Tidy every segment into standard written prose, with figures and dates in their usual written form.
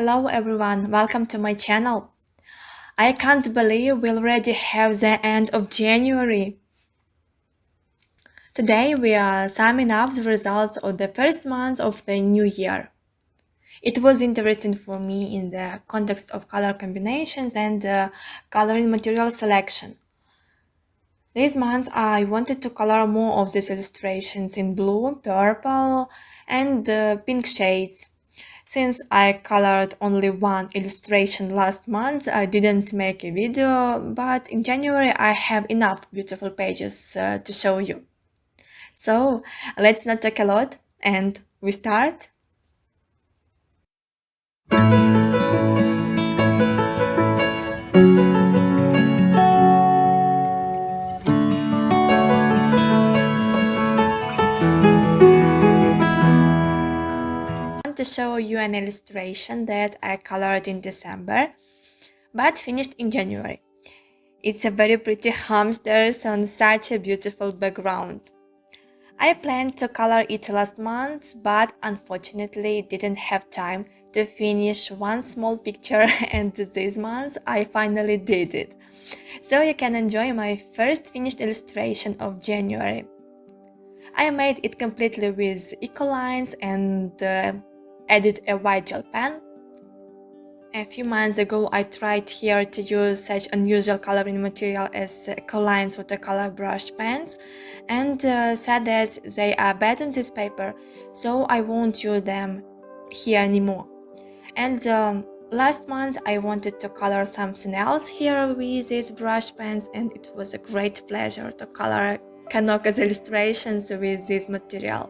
Hello everyone, welcome to my channel. I can't believe we already have the end of January. Today we are summing up the results of the first month of the new year. It was interesting for me in the context of color combinations and coloring material selection. This month I wanted to color more of these illustrations in blue, purple and pink shades. Since I colored only one illustration last month, I didn't make a video, but in January I have enough beautiful pages to show you. So let's not talk a lot and we start. I want to show you an illustration that I colored in December, but finished in January. It's a very pretty hamster on such a beautiful background. I planned to color it last month, but unfortunately didn't have time to finish one small picture and this month I finally did it. So you can enjoy my first finished illustration of January. I made it completely with eco lines and added a white gel pen. A few months ago I tried here to use such unusual coloring material as Ecolines watercolor brush pens and said that they are bad on this paper, so I won't use them here anymore. And last month I wanted to color something else here with these brush pens, and it was a great pleasure to color Kanoka's illustrations with this material.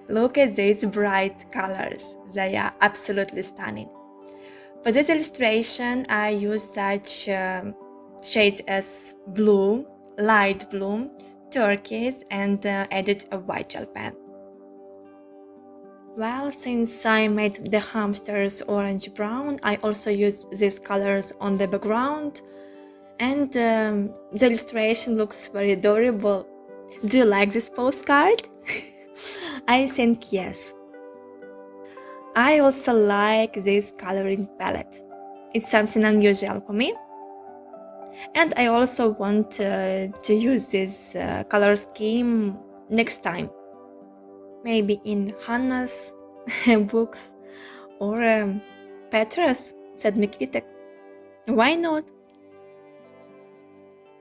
Look at these bright colors, they are absolutely stunning. For this illustration, I used such shades as blue, light blue, turquoise, and added a white gel pen. Well, since I made the hamsters orange-brown, I also used these colors on the background, and the illustration looks very adorable. Do you like this postcard? I think yes. I also like this coloring palette. It's something unusual for me. And I also want to use this color scheme next time. Maybe in Hannah's books or Petra's Sedmikvitek. Why not?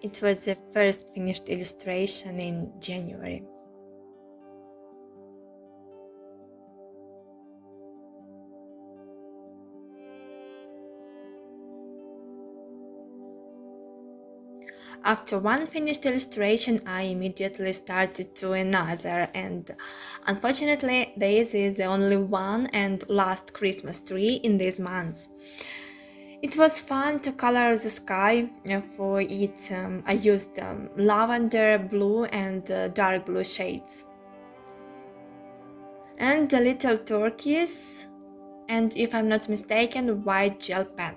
It was the first finished illustration in January. After one finished illustration, I immediately started to another, and unfortunately this is the only one and last Christmas tree in these months. It was fun to color the sky. For it I used lavender, blue and dark blue shades. And a little turquoise, and if I'm not mistaken, white gel pen.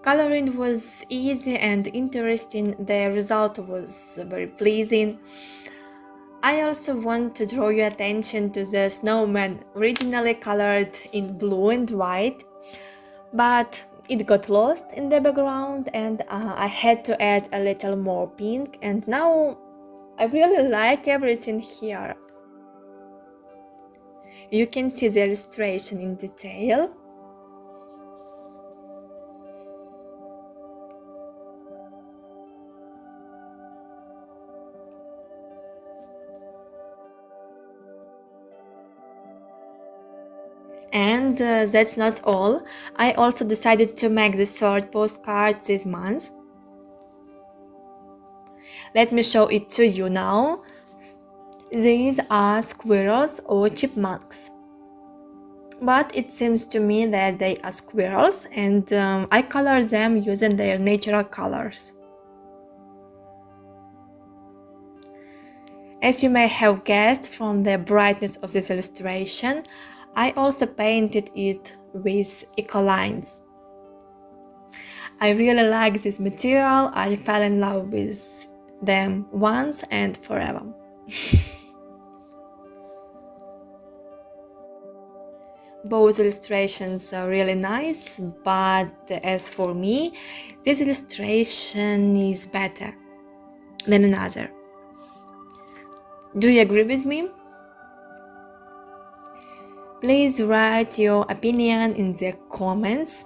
Coloring was easy and interesting, the result was very pleasing. I also want to draw your attention to the snowman, originally colored in blue and white, but it got lost in the background and I had to add a little more pink, and now I really like everything here. You can see the illustration in detail. And that's not all. I also decided to make the third postcard this month. Let me show it to you now. These are squirrels or chipmunks. But it seems to me that they are squirrels, and I color them using their natural colors. As you may have guessed from the brightness of this illustration, I also painted it with eco lines. I really like this material. I fell in love with them once and forever. Both illustrations are really nice, but as for me, this illustration is better than another. Do you agree with me? Please write your opinion in the comments.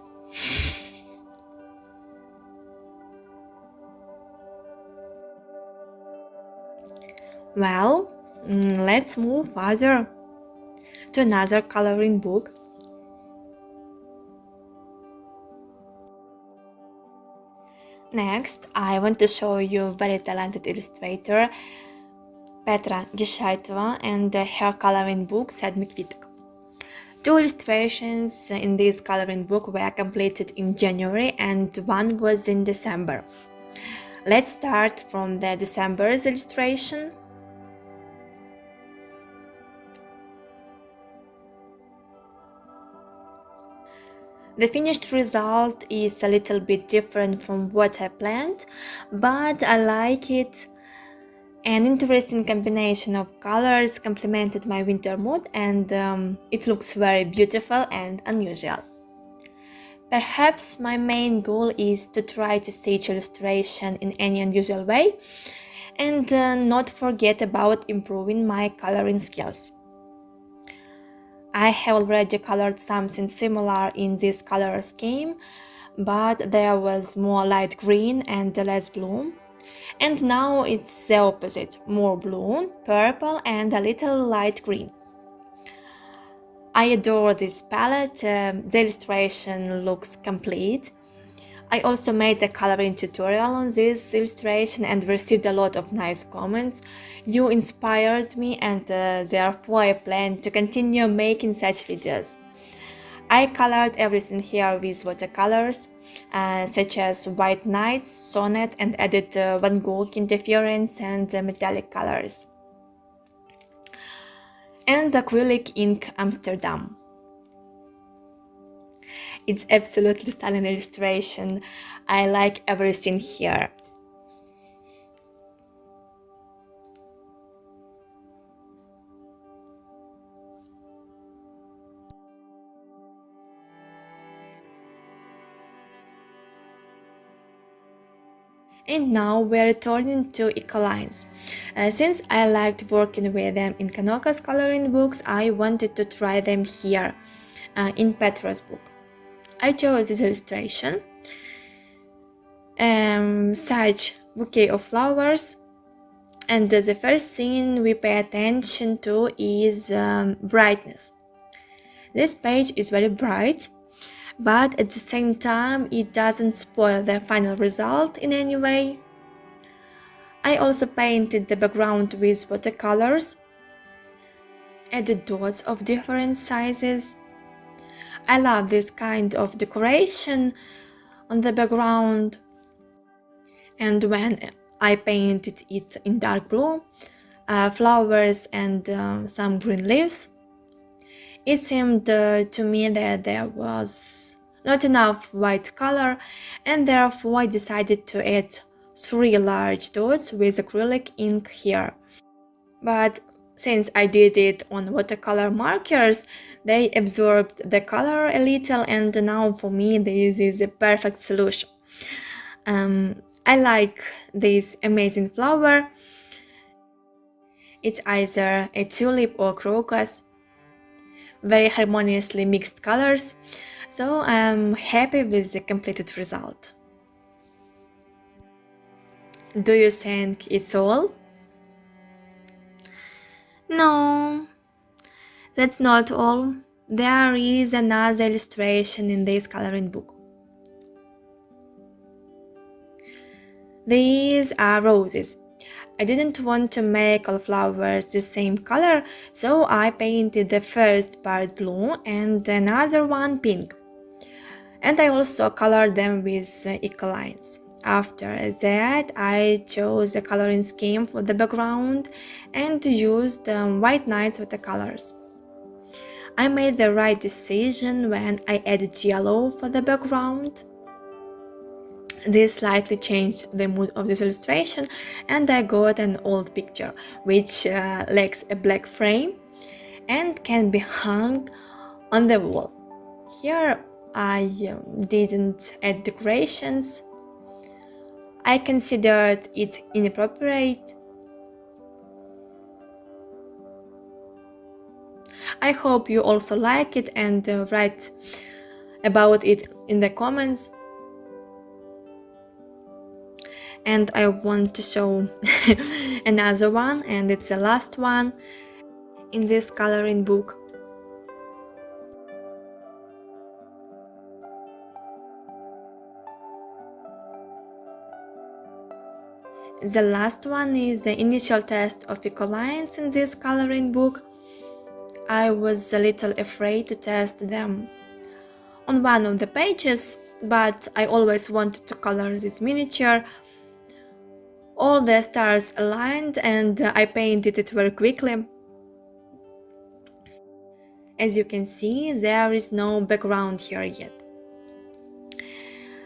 Well, let's move further to another coloring book. Next, I want to show you a very talented illustrator, Petra Gescheidtova, and her coloring book, Sedmikvitek. Two illustrations in this coloring book were completed in January and one was in December. Let's start from the December's illustration. The finished result is a little bit different from what I planned, but I like it. An interesting combination of colors complemented my winter mood, and it looks very beautiful and unusual. Perhaps my main goal is to try to stitch illustration in any unusual way and not forget about improving my coloring skills. I have already colored something similar in this color scheme, but there was more light green and less blue. And now it's the opposite, more blue, purple and a little light green. I adore this palette, the illustration looks complete. I also made a coloring tutorial on this illustration and received a lot of nice comments. You inspired me and therefore I plan to continue making such videos. I colored everything here with watercolors, such as white nights, sonnet, and added Van Gogh interference and metallic colors. And acrylic ink Amsterdam. It's absolutely stunning illustration. I like everything here. And now we're returning to ecolines. Since I liked working with them in Kanoka's coloring books, I wanted to try them here in Petra's book. I chose this illustration, such bouquet of flowers, and the first thing we pay attention to is brightness. This page is very bright, but at the same time it doesn't spoil the final result in any way. I also painted the background with watercolors, added dots of different sizes. I love this kind of decoration on the background, and when I painted it in dark blue, flowers and some green leaves, it seemed to me that there was not enough white color, and therefore I decided to add 3 large dots with acrylic ink here. But since I did it on watercolor markers, they absorbed the color a little, and now for me this is a perfect solution. I like this amazing flower. It's either a tulip or crocus. Very harmoniously mixed colors, so I'm happy with the completed result. Do you think it's all? No, that's not all. There is another illustration in this coloring book. These are roses. I didn't want to make all flowers the same color, so I painted the first part blue and another one pink. And I also colored them with ecolines. After that, I chose a coloring scheme for the background and used white nights watercolors. I made the right decision when I added yellow for the background. This slightly changed the mood of this illustration, and I got an old picture which lacks a black frame and can be hung on the wall. Here I didn't add decorations. I considered it inappropriate. I hope you also like it and write about it in the comments. And I want to show another one, and it's the last one in this coloring book. The last one is the initial test of eco lines in this coloring book. I was a little afraid to test them on one of the pages, but I always wanted to color this miniature. All the stars aligned and I painted it very quickly. As you can see, there is no background here yet.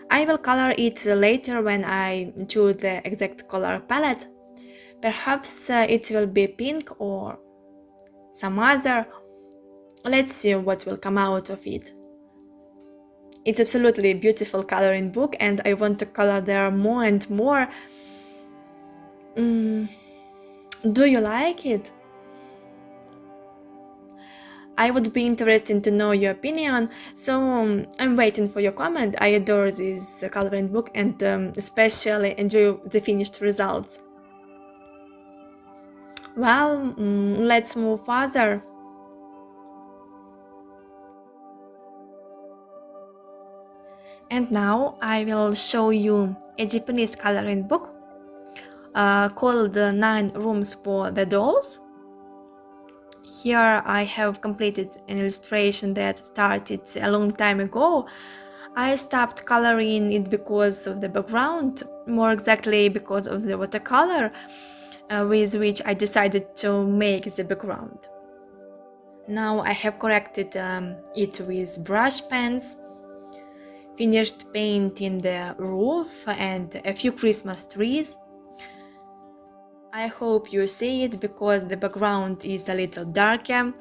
I will color it later when I choose the exact color palette. Perhaps it will be pink or some other. Let's see what will come out of it. It's absolutely a beautiful coloring book and I want to color there more and more. Do you like it? I would be interested to know your opinion, so I'm waiting for your comment. I adore this coloring book and especially enjoy the finished results. Well, let's move further. And now I will show you a Japanese coloring book called 9 Rooms for the Dolls. Here I have completed an illustration that started a long time ago. I stopped coloring it because of the background, more exactly because of the watercolor with which I decided to make the background. Now I have corrected it with brush pens, finished painting the roof and a few Christmas trees. I hope you see it because the background is a little darker,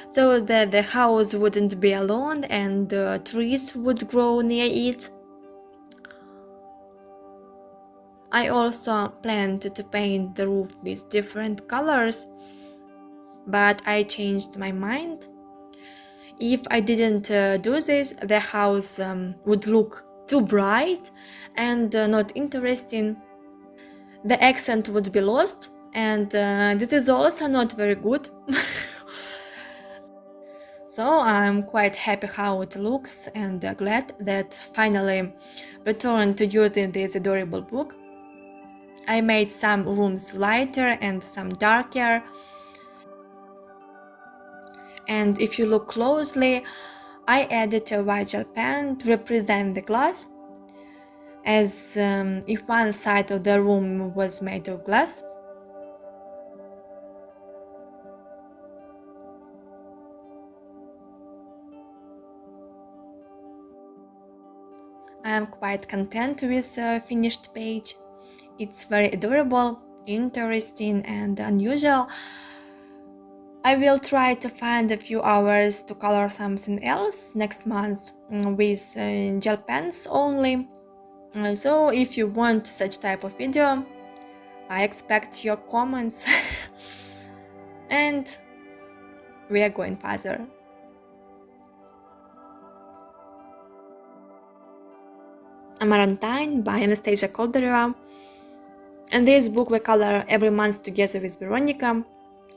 so that the house wouldn't be alone and trees would grow near it. I also planned to paint the roof with different colors, but I changed my mind. If I didn't do this, the house would look too bright and not interesting. The accent would be lost, and this is also not very good. So I'm quite happy how it looks and glad that finally returned to using this adorable book. I made some rooms lighter and some darker. And if you look closely, I added a white gel pen to represent the glass, as if one side of the room was made of glass. I am quite content with the finished page. It's very adorable, interesting and unusual. I will try to find a few hours to color something else next month with gel pens only. So if you want such type of video, I expect your comments. And we are going further. Amarantine by Anastasia Koldareva. And this book we color every month together with Veronica.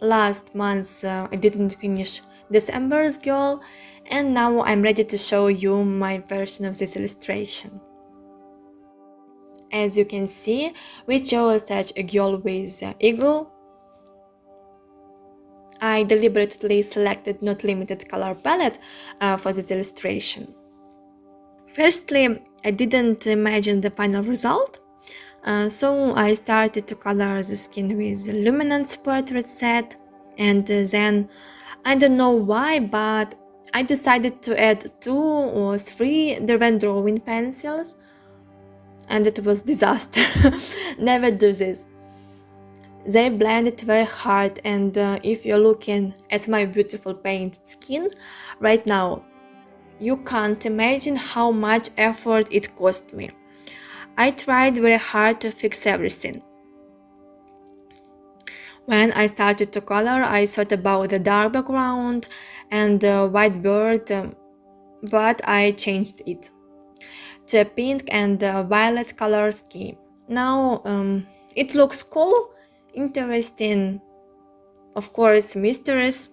Last month I didn't finish December's Girl, and now I'm ready to show you my version of this illustration. As you can see, we chose such a girl with eagle. I deliberately selected not limited color palette for this illustration. Firstly, I didn't imagine the final result, so I started to color the skin with luminance portrait set, and then, I don't know why, but I decided to add 2 or 3 Derwent drawing pencils, and it was disaster. Never do this. They blend it very hard, and if you're looking at my beautiful painted skin right now, you can't imagine how much effort it cost me. I tried very hard to fix everything. When I started to color, I thought about the dark background and the white bird, but I changed it to a pink and violet color scheme. Now it looks cool, interesting, of course, mysterious.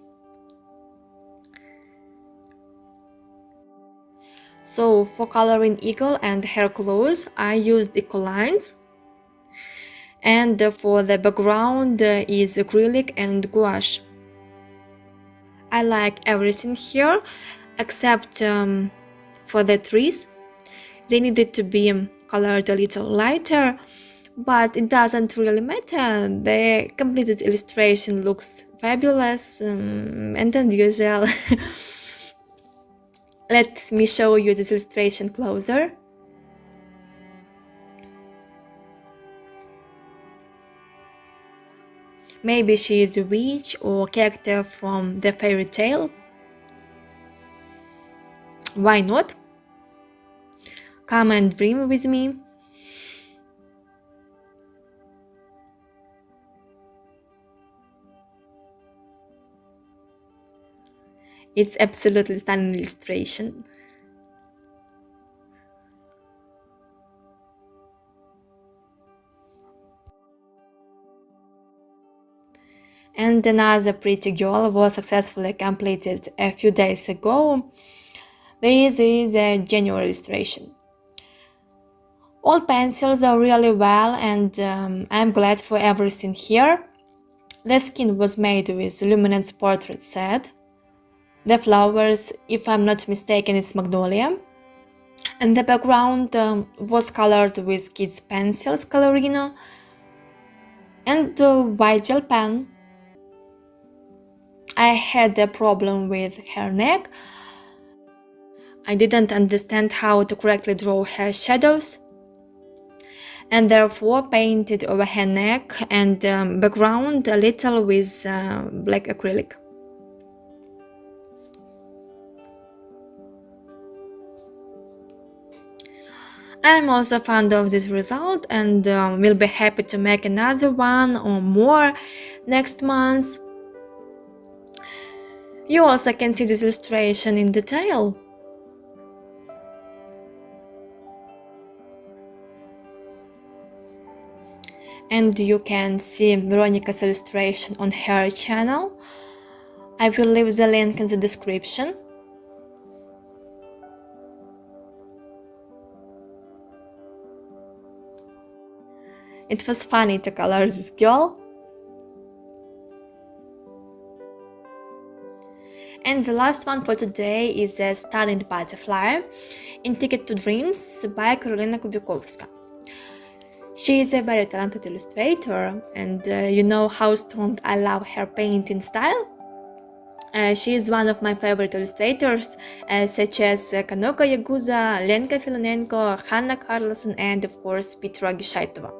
So for coloring eagle and hair clothes, I used ecolines, and for the background is acrylic and gouache. I like everything here except for the trees. They needed to be colored a little lighter, but it doesn't really matter. The completed illustration looks fabulous and unusual. Let me show you this illustration closer. Maybe she is a witch or character from the fairy tale. Why not? Come and dream with me. It's absolutely stunning illustration. And another pretty girl was successfully completed a few days ago. This is a January illustration. All pencils are really well, and I'm glad for everything here. The skin was made with luminance portrait set. The flowers, if I'm not mistaken, is magnolia. And the background was colored with kids' pencils, Karolina, and white gel pen. I had a problem with her neck. I didn't understand how to correctly draw her shadows, and therefore painted over her neck and background a little with black acrylic. I'm also fond of this result and will be happy to make another one or more next month. You also can see this illustration in detail. And you can see Veronica's illustration on her channel. I will leave the link in the description. It was funny to color this girl. And the last one for today is a stunning butterfly in Ticket to Dreams by Karolina Kubikowska. She is a very talented illustrator, and you know how strong I love her painting style. She is one of my favorite illustrators, such as Kanoka, Egusa, Lenka Filonenko, Hanna Carlson, and of course Petra Gescheidtova.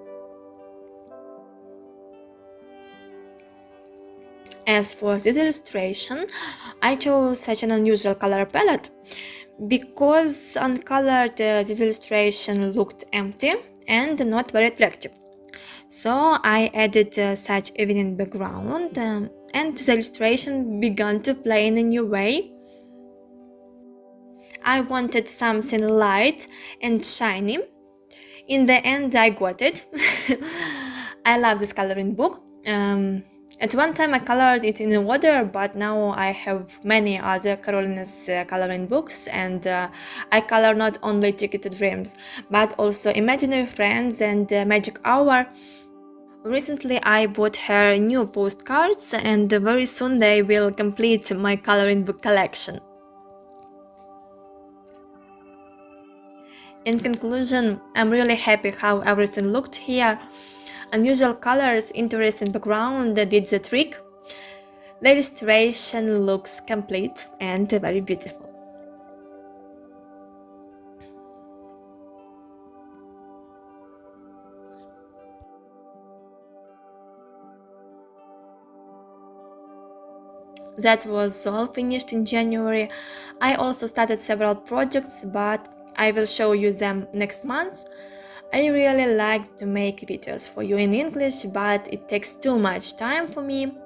As for this illustration, I chose such an unusual color palette because uncolored this illustration looked empty and not very attractive. So I added such evening background and the illustration began to play in a new way. I wanted something light and shiny. In the end, I got it. I love this coloring book. At one time I colored it in water, but now I have many other Karolina's coloring books, and I color not only Ticket to Dreams, but also Imaginary Friends and Magic Hour. Recently I bought her new postcards, and very soon they will complete my coloring book collection. In conclusion, I'm really happy how everything looked here. Unusual colors, interesting background did the trick. The illustration looks complete and very beautiful. That was all finished in January. I also started several projects, but I will show you them next month. I really like to make videos for you in English, but it takes too much time for me,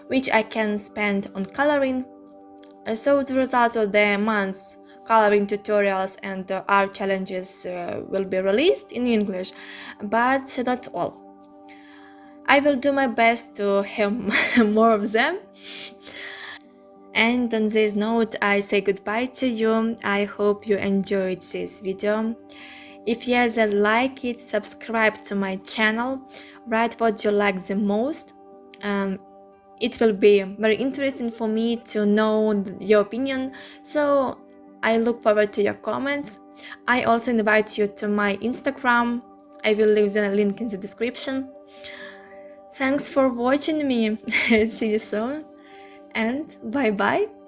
which I can spend on coloring. So the results of the month's coloring tutorials and art challenges will be released in English, but not all. I will do my best to have more of them. And on this note, I say goodbye to you. I hope you enjoyed this video. If yes, then like it, subscribe to my channel, write what you like the most. It will be very interesting for me to know your opinion, so I look forward to your comments. I also invite you to my Instagram. I will leave the link in the description. Thanks for watching me. See you soon and bye bye.